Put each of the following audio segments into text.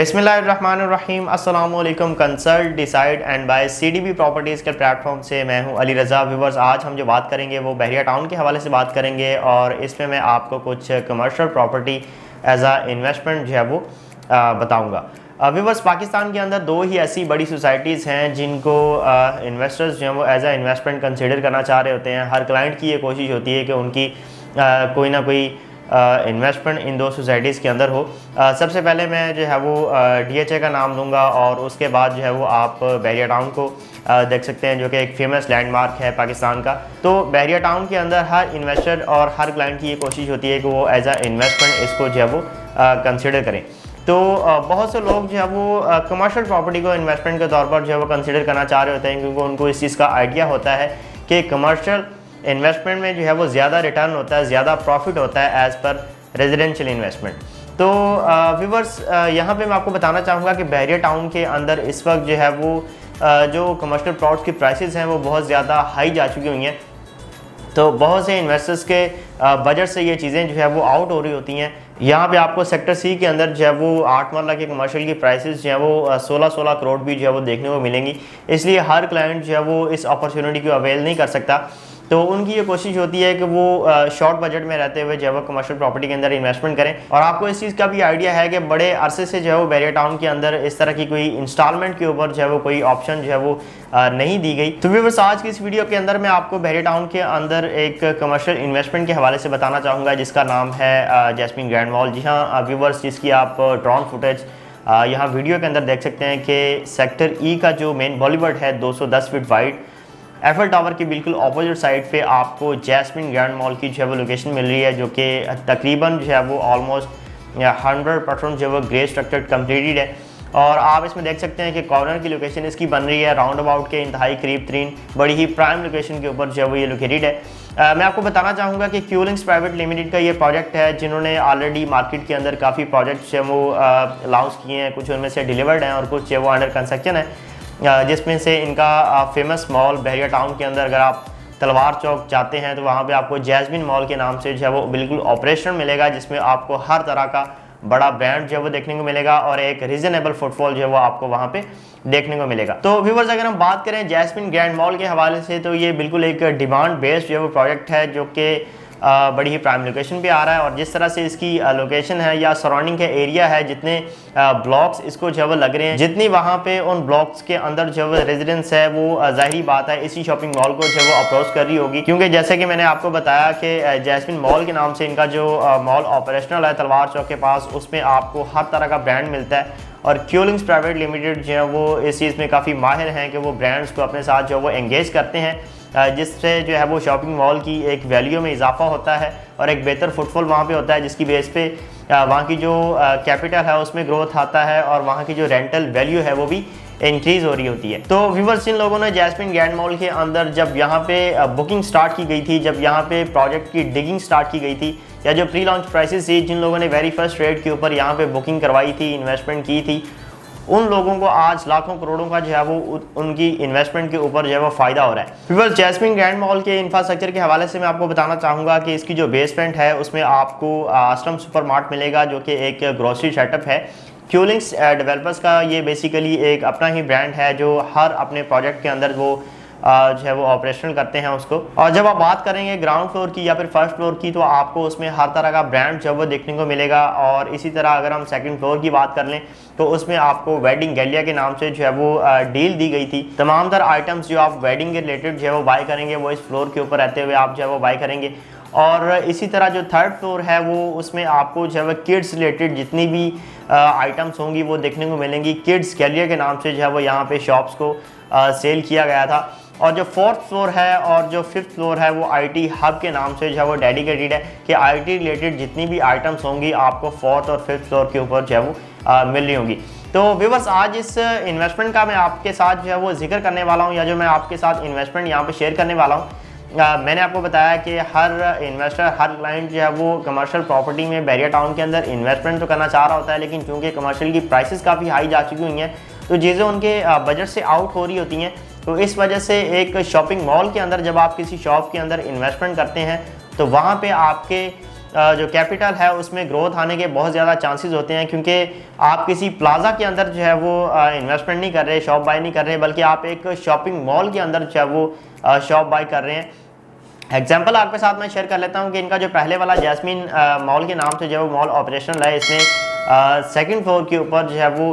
बिस्मिल्लाहिर्रहमानिर्रहीम अस्सलाम वालेकुम। Consult decide and buy CDB properties के प्लेटफॉर्म से मैं हूं अली रज़ा। व्यूवर्स, आज हम जो बात करेंगे वो बहरिया टाउन के हवाले से बात करेंगे और इसमें मैं आपको कुछ कमर्शियल प्रॉपर्टी एज आ इन्वेस्टमेंट जो है वो बताऊँगा। व्यूवर्स, पाकिस्तान के अंदर दो ही ऐसी बड़ी सोसाइटीज़ हैं जिनको इन्वेस्टर्स जो हैं वो एज आ इन्वेस्टमेंट कंसिडर करना चाह रहे होते हैं। हर क्लाइंट की ये कोशिश होती है कि उनकी कोई ना कोई इन्वेस्टमेंट इन दो सोसाइटीज़ के अंदर हो। सबसे पहले मैं जो है वो DHA का नाम दूंगा और उसके बाद जो है वो आप बहरिया टाउन को देख सकते हैं, जो कि एक फेमस लैंडमार्क है पाकिस्तान का। तो बहरिया टाउन के अंदर हर इन्वेस्टर और हर क्लाइंट की ये कोशिश होती है कि वो एज आ इन्वेस्टमेंट इसको जो है वो कंसिडर करें। तो बहुत से लोग जो है वो कमर्शियल प्रॉपर्टी को इन्वेस्टमेंट के तौर पर जो है वो कंसिडर करना चाह रहे होते हैं, क्योंकि उनको इस चीज़ का आइडिया होता है कि कमर्शियल इन्वेस्टमेंट में जो है वो ज़्यादा रिटर्न होता है, ज़्यादा प्रॉफिट होता है एज़ पर रेजिडेंशियल इन्वेस्टमेंट। तो व्यूवर्स, यहाँ पे मैं आपको बताना चाहूँगा कि बहरिया टाउन के अंदर इस वक्त जो है वो जो कमर्शियल प्लॉट्स की प्राइसेस हैं वो बहुत ज़्यादा हाई जा चुकी हुई हैं। तो बहुत से इन्वेस्टर्स के बजट से ये चीज़ें जो है वो आउट हो रही होती हैं। यहाँ पे आपको सेक्टर C के अंदर जो है वो 8 मरला के कमर्शियल की प्राइसेस जो है वो 16-16 करोड़ भी जो है वो देखने को मिलेंगी। इसलिए हर क्लाइंट जो है वो इस अपॉर्चुनिटी को अवेल नहीं कर सकता। तो उनकी ये कोशिश होती है कि वो शॉर्ट बजट में रहते हुए जो है वो कमर्शियल प्रॉपर्टी के अंदर इन्वेस्टमेंट करें। और आपको इस चीज़ का भी आइडिया है कि बड़े अरसे से जो है वो बहरिया टाउन के अंदर इस तरह की कोई इंस्टॉलमेंट के ऊपर जो है वो कोई ऑप्शन जो है वो नहीं दी गई। तो व्यूअर्स, आज की इस वीडियो के अंदर मैं आपको बहरिया टाउन के अंदर एक कमर्शियल इन्वेस्टमेंट के हवाले से बताना चाहूँगा, जिसका नाम है जैस्मिन ग्रैंड मॉल। जी हाँ व्यूअर्स, जिसकी आप ड्रोन फुटेज यहाँ वीडियो के अंदर देख सकते हैं कि सेक्टर E का जो मेन बॉलीवुड है 210 फीट वाइड एफएल टावर की बिल्कुल अपोजिट साइड पे आपको जैस्मिन ग्रैंड मॉल की जो है वो लोकेशन मिल रही है, जो कि तकरीबन जो है वो ऑलमोस्ट 100% जो है वो ग्रे स्ट्रक्चर्ड कम्प्लीटेड है। और आप इसमें देख सकते हैं कि कॉर्नर की लोकेशन इसकी बन रही है राउंड अबाउट के इंतहाई करीब तरीन बड़ी ही प्राइम लोकेशन के ऊपर जो है वो ये लोकेटेड है। मैं आपको बताना चाहूँगा कि क्यूलिंग्स प्राइवेट लिमिटेड का ये प्रोजेक्ट है, जिन्होंने ऑलरेडी मार्केट के अंदर काफ़ी प्रोजेक्ट्स जो है वो लॉन्च किए हैं। कुछ उनमें से डिलीवर्ड हैं और कुछ जो है वो अंडर कंस्ट्रक्शन है, जिसमें से इनका फेमस मॉल बहरिया टाउन के अंदर अगर आप तलवार चौक जाते हैं तो वहाँ पे आपको जैस्मिन मॉल के नाम से जो है वो बिल्कुल ऑपरेशनल मिलेगा, जिसमें आपको हर तरह का बड़ा ब्रांड जो है वो देखने को मिलेगा और एक रीजनेबल फुटफॉल जो है वो आपको वहाँ पे देखने को मिलेगा। तो व्यूअर्स, अगर हम बात करें जैस्मिन ग्रैंड मॉल के हवाले से, तो ये बिल्कुल एक डिमांड बेस्ड जो है वो प्रोजेक्ट है, जो कि बड़ी ही प्राइम लोकेशन पे आ रहा है। और जिस तरह से इसकी लोकेशन है या सराउंडिंग का एरिया है, जितने ब्लॉक्स इसको जो है वो लग रहे हैं, जितनी वहाँ पे उन ब्लॉक्स के अंदर जो है रेजिडेंस है, वो जाहिर बात है इसी शॉपिंग मॉल को जो है वो अप्रोच कर रही होगी। क्योंकि जैसे कि मैंने आपको बताया कि जैस्मिन मॉल के नाम से इनका जो मॉल ऑपरेशनल है तलवार चौक के पास, उसमें आपको हर तरह का ब्रांड मिलता है। और क्यूलिंग्स प्राइवेट लिमिटेड जो है वो इस चीज़ में काफ़ी माहिर हैं कि वो ब्रांड्स को अपने साथ जो है वो एंगेज करते हैं, जिससे जो है वो शॉपिंग मॉल की एक वैल्यू में इजाफा होता है और एक बेहतर फुटफॉल वहाँ पे होता है, जिसकी बेस पे वहाँ की जो कैपिटल है उसमें ग्रोथ आता है और वहाँ की जो रेंटल वैल्यू है वो भी इंक्रीज़ हो रही होती है। तो व्यूअर्स, जिन लोगों ने जैस्मिन ग्रैंड मॉल के अंदर जब यहाँ पे बुकिंग स्टार्ट की गई थी, जब यहाँ पे प्रोजेक्ट की डिगिंग स्टार्ट की गई थी, या जो प्री लॉन्च प्राइसेस थी, जिन लोगों ने वेरी फर्स्ट रेट के ऊपर यहाँ पे बुकिंग करवाई थी, इन्वेस्टमेंट की थी, उन लोगों को आज लाखों करोड़ों का जो है वो उनकी इन्वेस्टमेंट के ऊपर जो है वो फ़ायदा हो रहा है। व्यूअर्स, जैस्मिन ग्रैंड मॉल के इंफ्रास्ट्रक्चर के हवाले से मैं आपको बताना चाहूँगा कि इसकी जो बेसमेंट है उसमें आपको आश्रम सुपरमार्ट मिलेगा, जो कि एक ग्रोसरी सेटअप है। क्यूलिंग्स डेवलपर्स का ये बेसिकली एक अपना ही ब्रांड है, जो हर अपने प्रोजेक्ट के अंदर वो जो है वो ऑपरेशनल करते हैं उसको। और जब आप बात करेंगे ग्राउंड फ्लोर की या फिर फर्स्ट फ्लोर की, तो आपको उसमें हर तरह का ब्रांड जो है वो देखने को मिलेगा। और इसी तरह अगर हम सेकंड फ्लोर की बात कर लें तो उसमें आपको वेडिंग गैलिया के नाम से जो है वो डील दी गई थी। तमाम तर आइटम्स जो आप वेडिंग के रिलेटेड जो है वो बाय करेंगे, वो इस फ्लोर के ऊपर रहते हुए आप जो है वो बाय करेंगे। और इसी तरह जो थर्ड फ्लोर है वो उसमें आपको जो है वो किड्स रिलेटेड जितनी भी आइटम्स होंगी वो देखने को मिलेंगी। किड्स गैलिया के नाम से जो है वो यहाँ पे शॉप्स को सेल किया गया था। और जो फोर्थ फ्लोर है और जो फिफ्थ फ्लोर है वो IT हब के नाम से जो है वो डेडिकेटेड है कि IT रिलेटेड जितनी भी आइटम्स होंगी आपको फोर्थ और फिफ्थ फ्लोर के ऊपर जो है वो मिल रही होंगी। तो व्यूअर्स, आज इस इन्वेस्टमेंट का मैं आपके साथ जो है वो जिक्र करने वाला हूँ, या जो मैं आपके साथ इन्वेस्टमेंट यहाँ पे शेयर करने वाला हूँ। मैंने आपको बताया कि हर इन्वेस्टर, हर क्लाइंट जो है वो कमर्शियल प्रॉपर्टी में बहरिया टाउन के अंदर इन्वेस्टमेंट तो करना चाह रहा होता है, लेकिन चूँकि कमर्शियल की प्राइसेस काफ़ी हाई जा चुकी हुई हैं, तो चीज़ें उनके बजट से आउट हो रही होती हैं। तो इस वजह से एक शॉपिंग मॉल के अंदर जब आप किसी शॉप के अंदर इन्वेस्टमेंट करते हैं, तो वहाँ पे आपके जो कैपिटल है उसमें ग्रोथ आने के बहुत ज़्यादा चांसेस होते हैं, क्योंकि आप किसी प्लाजा के अंदर जो है वो इन्वेस्टमेंट नहीं कर रहे, शॉप बाय नहीं कर रहे, बल्कि आप एक शॉपिंग मॉल के अंदर जो है वो शॉप बाय कर रहे हैं। एग्जाम्पल आपके साथ मैं शेयर कर लेता हूँ कि इनका जो पहले वाला जैस्मिन मॉल के नाम से जो मॉल ऑपरेशनल है, इसमें सेकंड फ्लोर के ऊपर जो है वो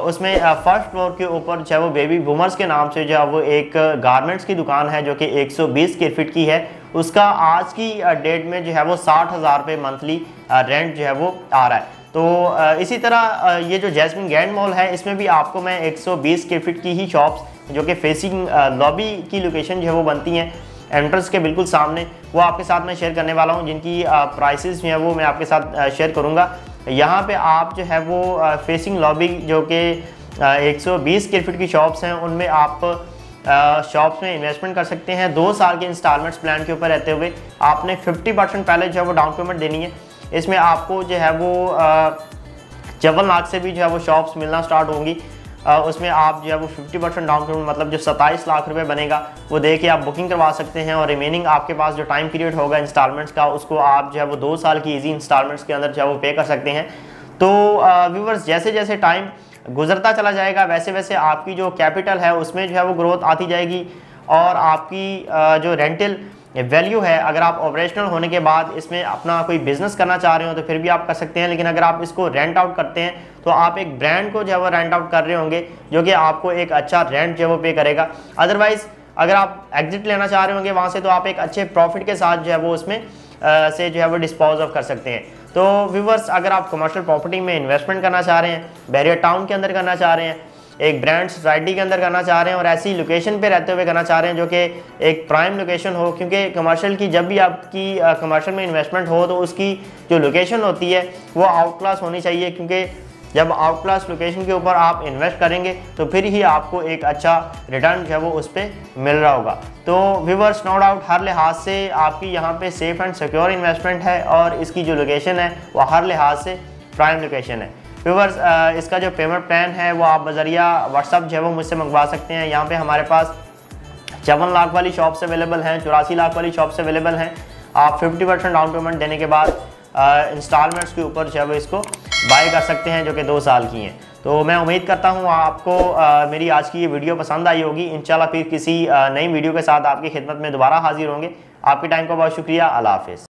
उसमें फर्स्ट फ्लोर के ऊपर जो है वो बेबी बूमर्स के नाम से जो है वो एक गारमेंट्स की दुकान है जो कि 120 स्क्वायर फीट की है। उसका आज की डेट में जो है वो 60,000 रुपये मंथली रेंट जो है वो आ रहा है। तो इसी तरह ये जो जैस्मिन ग्रैंड मॉल है, इसमें भी आपको मैं 120 स्क्वायर फीट की ही शॉप्स जो कि फेसिंग लॉबी की लोकेशन जो है वो बनती हैं, एंट्रेंस के बिल्कुल सामने, वो आपके साथ मैं शेयर करने वाला हूँ, जिनकी प्राइसेस जो है वो मैं आपके साथ शेयर करूँगा। यहाँ पे आप जो है वो फेसिंग लॉबी जो कि 120 स्क्वायर फीट की शॉप्स हैं, उनमें आप शॉप्स में इन्वेस्टमेंट कर सकते हैं। 2 साल के इंस्टॉलमेंट्स प्लान के ऊपर रहते हुए आपने 50% पहले जो है वो डाउन पेमेंट देनी है। इसमें आपको जो है वो 54 लाख से भी जो है वो शॉप्स मिलना स्टार्ट होंगी। उसमें आप जो है वो 50% डाउन पेमेंट मतलब जो 27 लाख रुपए बनेगा वो दे के आप बुकिंग करवा सकते हैं, और रिमेनिंग आपके पास जो टाइम पीरियड होगा इंस्टॉलमेंट्स का, उसको आप जो है वो 2 साल की इजी इंस्टॉलमेंट्स के अंदर जो है वो पे कर सकते हैं। तो व्यूवर्स, जैसे जैसे टाइम गुजरता चला जाएगा वैसे वैसे आपकी जो कैपिटल है उसमें जो है वो ग्रोथ आती जाएगी, और आपकी जो रेंटल वैल्यू है, अगर आप ऑपरेशनल होने के बाद इसमें अपना कोई बिजनेस करना चाह रहे हो तो फिर भी आप कर सकते हैं। लेकिन अगर आप इसको रेंट आउट करते हैं तो आप एक ब्रांड को जो है वो रेंट आउट कर रहे होंगे, जो कि आपको एक अच्छा रेंट जो है वो पे करेगा। अदरवाइज अगर आप एग्जिट लेना चाह रहे होंगे वहाँ से, तो आप एक अच्छे प्रॉफिट के साथ जो है वो उसमें से जो है वो डिस्पोज ऑफ कर सकते हैं। तो व्यूवर्स, अगर आप कमर्शियल प्रॉपर्टी में इन्वेस्टमेंट करना चाह रहे हैं, बैरियर टाउन के अंदर करना चाह रहे हैं, एक ब्रांड सोसाइटी के अंदर करना चाह रहे हैं, और ऐसी लोकेशन पे रहते हुए करना चाह रहे हैं जो कि एक प्राइम लोकेशन हो, क्योंकि कमर्शियल की जब भी आपकी कमर्शियल में इन्वेस्टमेंट हो तो उसकी जो लोकेशन होती है वो आउट क्लास होनी चाहिए, क्योंकि जब आउट क्लास लोकेशन के ऊपर आप इन्वेस्ट करेंगे तो फिर ही आपको एक अच्छा रिटर्न जो है वो उस पर मिल रहा होगा। तो व्यूवर्स, नो डाउट हर लिहाज से आपकी यहाँ पे सेफ एंड सिक्योर इन्वेस्टमेंट है, और इसकी जो लोकेशन है वो हर लिहाज से प्राइम लोकेशन है। व्यूवर्स, इसका जो पेमेंट प्लान है वो आप बजरिया व्हाट्सअप जो है वो मुझसे मंगवा सकते हैं। यहाँ पे हमारे पास 54 लाख वाली शॉप्स अवेलेबल हैं, 84 लाख वाली शॉप्स अवेलेबल हैं। आप 50% डाउन पेमेंट देने के बाद इंस्टॉलमेंट्स के ऊपर जो है वो इसको बाय कर सकते हैं, जो कि 2 साल की हैं। तो मैं उम्मीद करता हूँ आपको मेरी आज की ये वीडियो पसंद आई होगी। इंशाल्लाह फिर किसी नई वीडियो के साथ आपकी खिदमत में दोबारा हाजिर होंगे। आपके टाइम का बहुत शुक्रिया। अल्लाह हाफिज़।